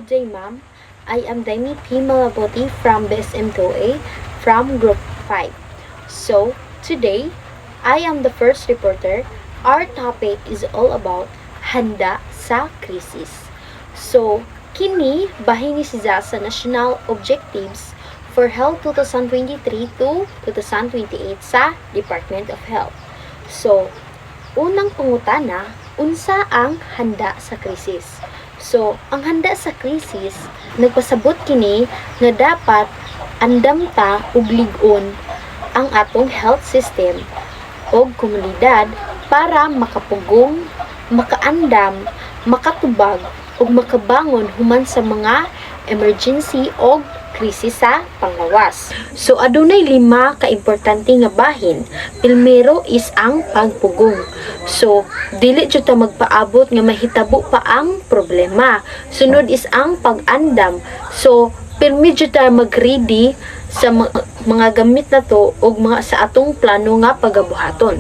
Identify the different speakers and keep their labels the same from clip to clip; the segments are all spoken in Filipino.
Speaker 1: Good day, ma'am. I am Daini P. Malaboti from BSM2A from Group 5. So, today, I am the first reporter. Our topic is all about handa sa krisis. So, kini bahin ni siya sa National Objectives for Health 2023 to 2028 sa Department of Health. So, unang pangutana, unsa ang handa sa krisis? So, ang handa sa krisis, nagpasabot kini nga dapat andam ta ug lig-on ang atong health system o komunidad para makapugong, makaandam, makatubag ug makabangon human sa mga emergency o krisis sa panglawas. So adunay 5 ka importante nga bahin. Primero is ang pagpugong. So dili jud ta magpaabot nga mahitabo pa ang problema. Sunod is ang pag-andam. So pirmi jud ta mag-ready sa mga gamit na to ug mga sa atong plano nga pagabuhaton.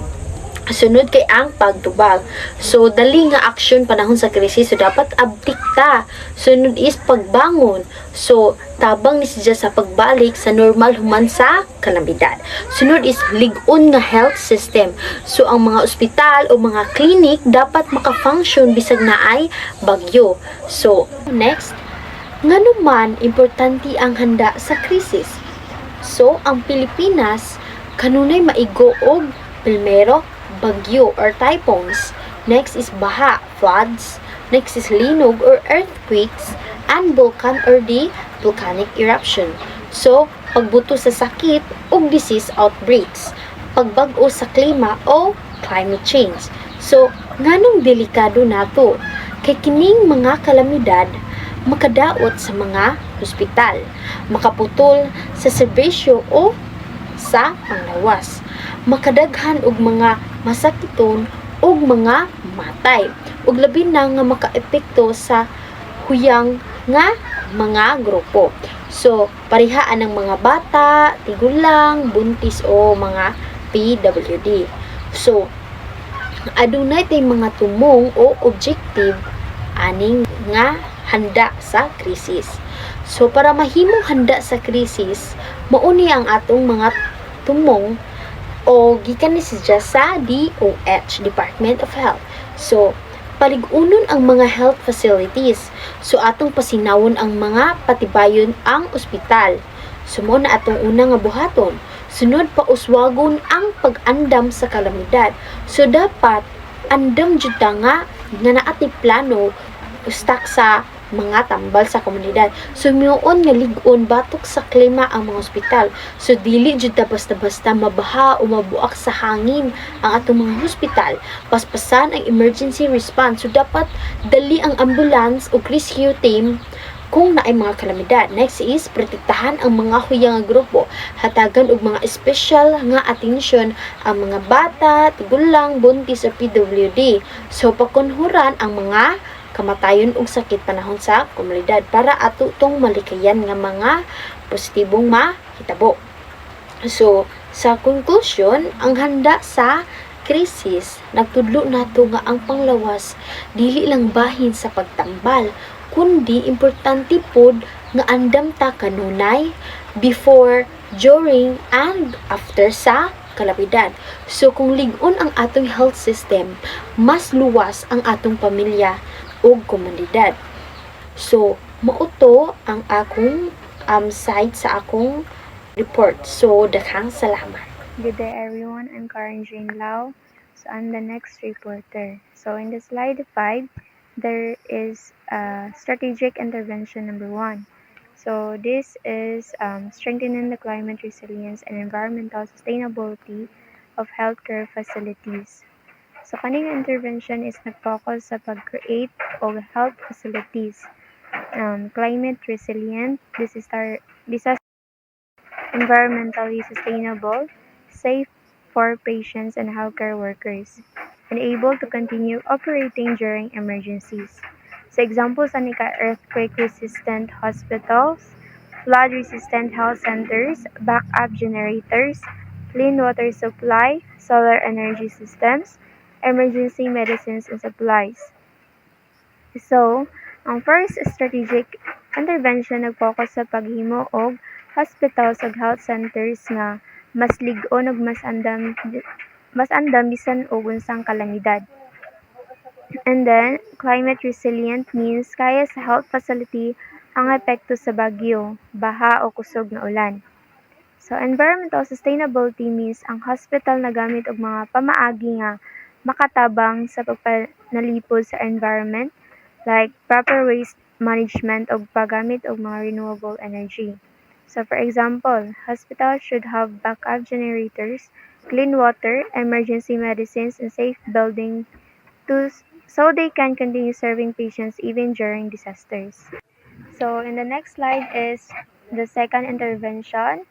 Speaker 1: Sunod kay ang pagtubag. So, dali nga action panahon sa krisis. So, dapat abdik ta. Sunod is pagbangon. So, tabang ni siya sa pagbalik sa normal human sa kalamidad. Sunod is lig-on nga health system. So, ang mga ospital o mga clinic dapat maka-function bisag na ay bagyo. So, next, nganuman importante ang handa sa krisis. So, ang Pilipinas kanunay maigo og primero bagyo or typhoons. Next is baha, floods. Next is linog or earthquakes and volcan or the volcanic eruption. So, pagbuto sa sakit o disease outbreaks, pagbag-o sa klima o climate change. So, nganong delikado nato? Kay kining mga kalamidad makadaot sa mga hospital, makaputol sa serbisyo o sa panglawas, makadaghan og mga masakiton ug mga matay, ug labi na nga makaepekto sa huyang nga mga grupo. So, parihaan ng mga bata, tigulang, buntis o mga PWD. So, adunay tay mga tumong o objective aning nga handa sa krisis. So, para mahimong handa sa krisis, mauni ang atong mga tumong o gikan ni siya sa DOH, Department of Health. So, paligunon ang mga health facilities. So, atong pasinawon ang mga patibayon ang ospital. Sumo na atong una nga buhaton. Sunod pa uswagon ang pag-andam sa kalamidad. So, dapat andam jud ta nga naati plano ustak sa mga tambal sa komunidad. So, miyon nga lig-on batok sa klima ang mga ospital. So, dili jud ta basta-basta mabaha o mabuak sa hangin ang atong mga hospital. Paspasan ang emergency response. So, dapat dali ang ambulance o rescue team kung naay mga kalamidad. Next is, protektahan ang mga huyang nga grupo. Hatagan og mga special nga atensyon ang mga bata, tigulang, buntis o PWD. So, pakunhuran ang mga kamatayon ug sakit panahon sa komunidad para ato tong malikayan nga mga positibong mahitabo. So, sa conclusion, ang handa sa krisis, nagtudlo nato nga ang panglawas dili lang bahin sa pagtambal, kundi importante pod nga andam ta kanunay before, during, and after sa kalamidad. So, kung lig-on ang atong health system, mas luwas ang atong pamilya o komunidad. So, mauto ang akong site sa akong report. So, daghang salamat.
Speaker 2: Good day everyone, I'm Karen Jane Lau. So I'm the next reporter. So in the slide 5, there is strategic intervention number 1. So this is strengthening the climate resilience and environmental sustainability of healthcare facilities. So kaning intervention is nag-focus sa pag-create of health facilities, climate resilient, disaster environmentally sustainable, safe for patients and healthcare workers, and able to continue operating during emergencies. So examples are earthquake-resistant hospitals, flood-resistant health centers, backup generators, clean water supply, solar energy systems, emergency medicines and supplies. So, Ang first strategic intervention nag-focus sa paghimo og hospitals ug health centers nga mas lig-on ug mas andam bisan og unsang kalamidad. And then, climate resilient means kaya sa health facility ang epekto sa bagyo, baha o kusog na ulan. So, environmental sustainability means ang hospital nagamit og mga pamaagi nga makatabang sa pagpanalipod sa environment, like proper waste management o paggamit og mga renewable energy. So for example, hospitals should have backup generators, clean water, emergency medicines, and safe building so they can continue serving patients even during disasters. So in the next slide is the second intervention,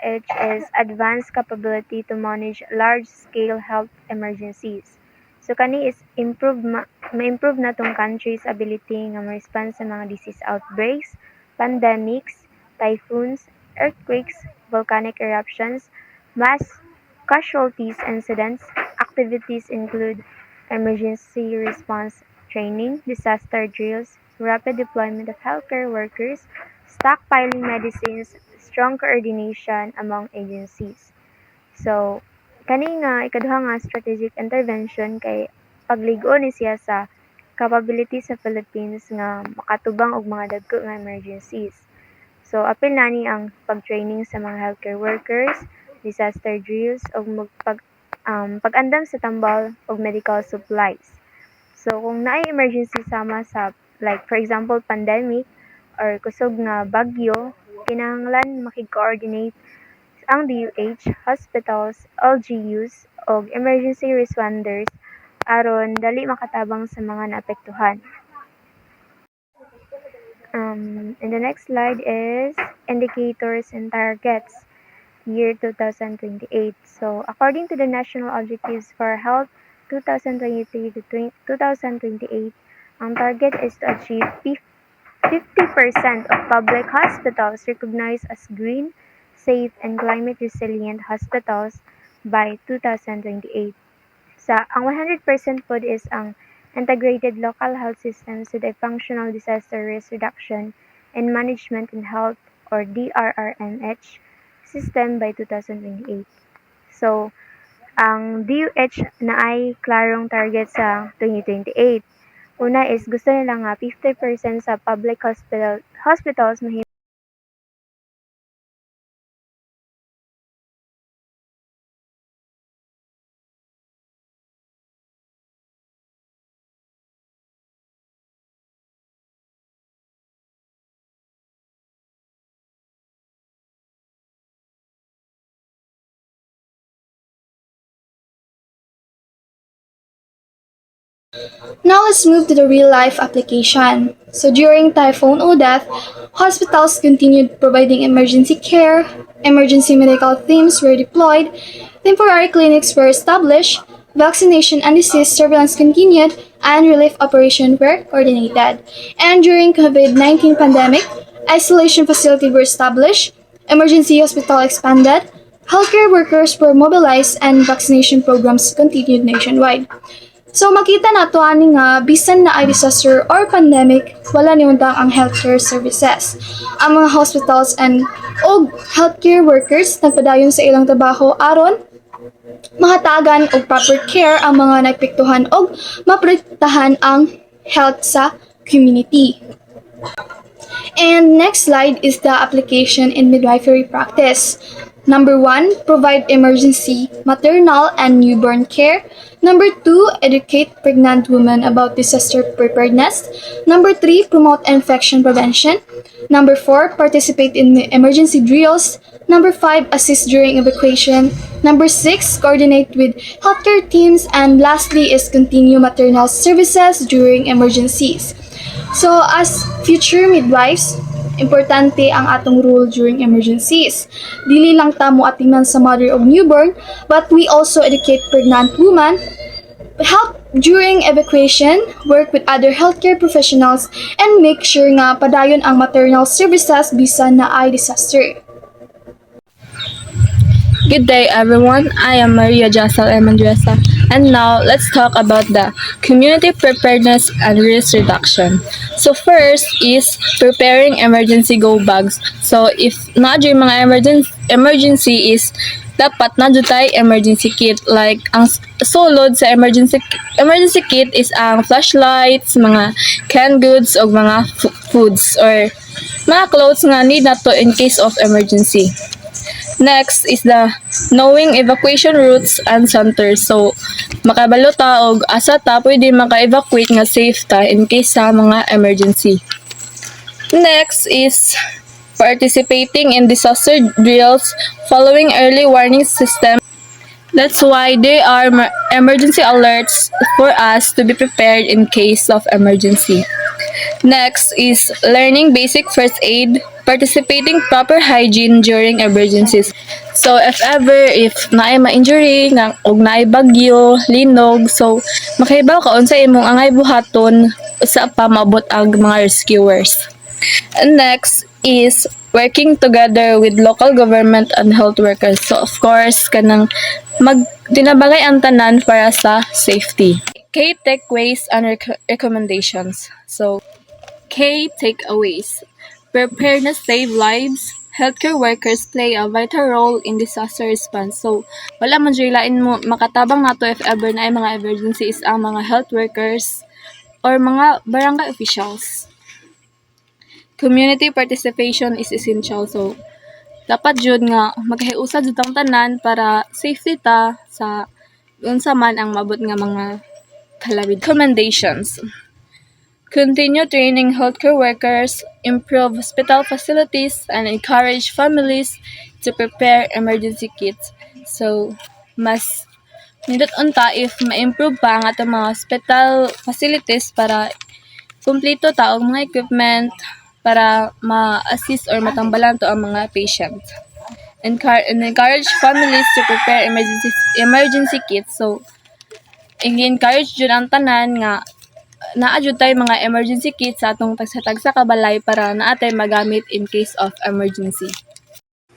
Speaker 2: which is advanced capability to manage large-scale health emergencies. So kani is ma-improve na tong country's ability nga ma-respond sa mga disease outbreaks, pandemics, typhoons, earthquakes, volcanic eruptions, mass casualties incidents. Activities include emergency response training, disaster drills, rapid deployment of healthcare workers, stockpiling medicines, strong coordination among agencies. So, kani nga ikaduha nga strategic intervention kay pagligo ni siya sa capability sa Philippines nga makatubang og mga dagko nga emergencies. So, apil na ni ang pag-training sa mga healthcare workers, disaster drills, o pag-andam sa tambal og medical supplies. So, kung naay emergency sama sa, like for example, pandemic or kusog nga bagyo, kinahanglan makig-coordinate ang DOH, hospitals, LGUs, o emergency responders aron dali makatabang sa mga naapektuhan. And the next slide is indicators and targets year 2028. So, according to the National Objectives for Health 2023 to 2028, ang target is to achieve 50% of public hospitals recognized as green, safe, and climate resilient hospitals by 2028. Ang 100% pod is ang integrated local health systems with a functional disaster risk reduction and management in health or DRRMH system by 2028. So, ang DOH na ay klarong target sa 2028. Una is gusto nila nga 50% sa public hospitals
Speaker 3: Now let's move to the real-life application. So during Typhoon Odette, hospitals continued providing emergency care, emergency medical teams were deployed, temporary clinics were established, vaccination and disease surveillance continued, and relief operations were coordinated. And during COVID-19 pandemic, isolation facilities were established, emergency hospital expanded, healthcare workers were mobilized, and vaccination programs continued nationwide. So makita nato ani nga bisan na ay disaster or pandemic, wala ni undang ang healthcare services. Ang mga hospitals and og healthcare workers nagpadayon sa ilang trabaho aron mahatagan og proper care ang mga naapektuhan og maprotektahan ang health sa community. And next slide is the application in midwifery practice. Number 1, provide emergency maternal and newborn care. Number 2, educate pregnant women about disaster preparedness. Number 3, promote infection prevention. Number 4, participate in emergency drills. Number 5, assist during evacuation. Number 6, coordinate with healthcare teams. And lastly is continue maternal services during emergencies. So as future midwives, importante ang atong role during emergencies. Dili lang ta mo atingnan sa mother of newborn, but we also educate pregnant women, help during evacuation, work with other healthcare professionals, and make sure nga padayon ang maternal services bisan na ay disaster.
Speaker 4: Good day, everyone. I am Maria Jasal Emandresa. And now, let's talk about the community preparedness and risk reduction. So first is preparing emergency go bags. So if na dyan mga emergency is dapat na dyan tayo emergency kit. Like ang sulod sa emergency kit is ang flashlights, mga canned goods o mga foods or mga clothes nga need na to in case of emergency. Next is the knowing evacuation routes and centers. So, makabalo ta og asa ta pwede maka-evacuate nga safe ta in case sa mga emergency. Next is participating in disaster drills following early warning system. That's why they are emergency alerts for us to be prepared in case of emergency. Next is learning basic first aid, participating proper hygiene during emergencies. So if naay ma-injury og naay bagyo, linog, so makahibaw ka unsa imong angay buhaton sa pa maabot ang mga rescuers. And next is working together with local government and health workers. So of course kanang dinabagay ang tanan para sa safety. Key takeaways and recommendations. So K takeaways. Preparedness save lives. Healthcare workers play a vital role in disaster response. So, wala man dyan lain mo makatabang nato if ever na ay mga emergencies ang mga health workers or mga barangay officials. Community participation is essential. So, dapat jud nga maghiusad jud ang tanan para safety ta sa unsa man ang mabot nga mga calamity. Recommendations. Continue training healthcare workers, improve hospital facilities, and encourage families to prepare emergency kits. So, mas nindot unta if ma-improve pa ang atong mga hospital facilities para kumpleto ta og mga equipment para ma-assist or matambalan to ang mga patient. Encourage families to prepare emergency kits. So, i-encourage jud ang tanan nga naadyo tayo mga emergency kits sa atong pagsatag sa kabalay para naatay magamit in case of emergency.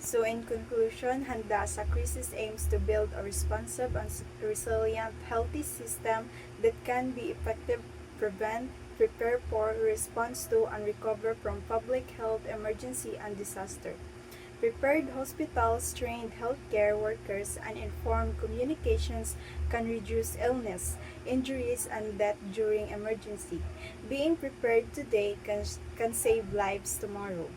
Speaker 5: So in conclusion, Handa sa Crisis aims to build a responsive and resilient, healthy system that can be effective, prevent, prepare for, response to, and recover from public health emergency and disaster. Prepared hospitals, trained healthcare workers, and informed communications can reduce illness, injuries, and death during emergency. Being prepared today can save lives tomorrow.